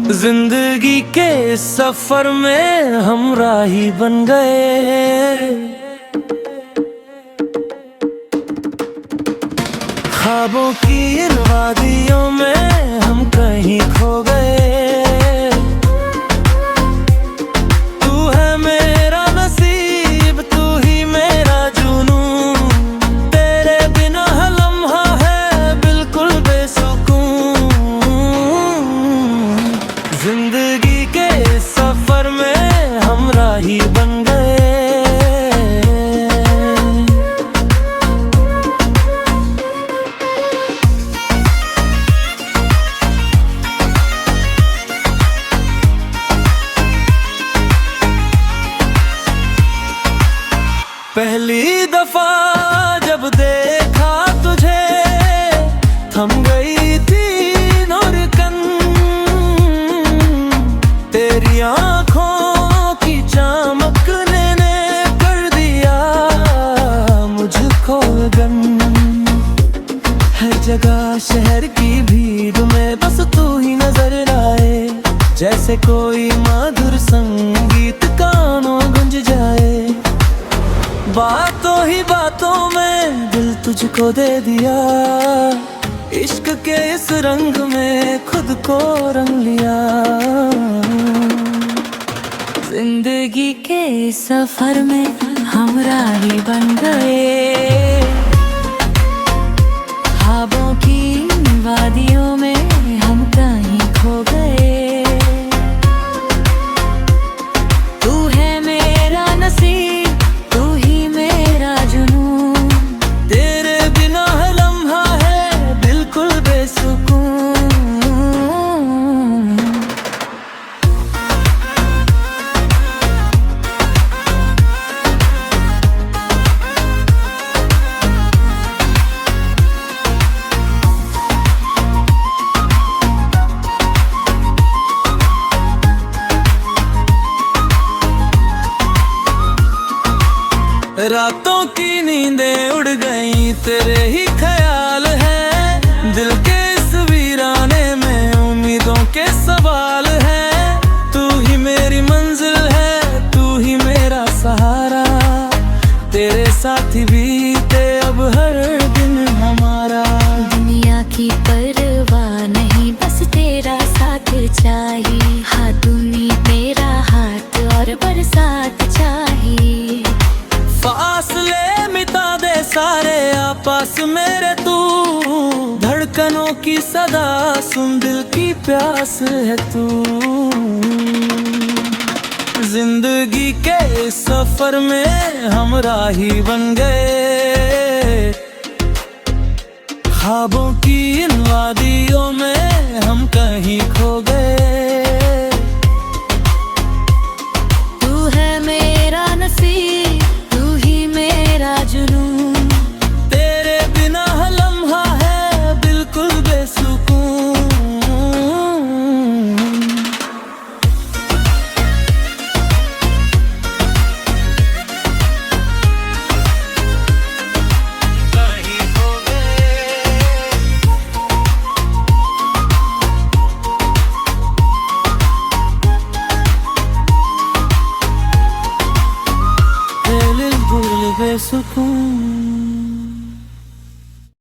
जिंदगी के सफर में हम राही बन गए, ख्वाबों की इन वादियों में हम कहीं खो गए। तू है मेरा नसीब, तू ही मेरा जुनून, तेरे बिना हर लम्हा है बिल्कुल बेसुकून। जिंदगी के सफर में हम राही बन गए। पहली दफा जब देखा तुझे थम गई थी धड़कन, तेरी आँखों की चमकने ने कर दिया मुझको गम। हर जगह शहर की भीड़ में बस तू ही नजर आए, जैसे कोई मधुर संगीत कानों गूंज जाए। बातों ही बातों में दिल तुझको दे दिया, इश्क के इस रंग में खुद को रंग लिया। जिंदगी के सफर में हम राही बन गए, ख्वाबों की वादियों में हम कहीं खो गए। तू है मेरा नसीब, तू ही मेरा जुनून, तेरे बिना हर लम्हा है बिल्कुल बेसुकून। रातों की नींदें उड़ गई, तेरे ही ख्याल है दिल के इस वीराने में, उम्मीदों के सवाल है। तू ही मेरी मंजिल है, तू ही मेरा सहारा, तेरे साथ ही बीते अब हर दिन हमारा। दुनिया की परवाह नहीं, बस तेरा साथ चाहिए। हाथों में तेरा हाथ और बरसात चाहिए। फासले मिटा दे सारे आपस मेरे, तू धड़कनों की सदा सुन, दिल की प्यास है तू। जिंदगी के सफर में हम राही बन गए, ख्वाबों की इन वादियों में हम कहीं खो गए। तू है मेरा नसीब, तू ही मेरा जुनून, तेरे बिना हर लम्हा है बिल्कुल बेसुकून। कहीं खो गए, बिल्कुल बेसुकून।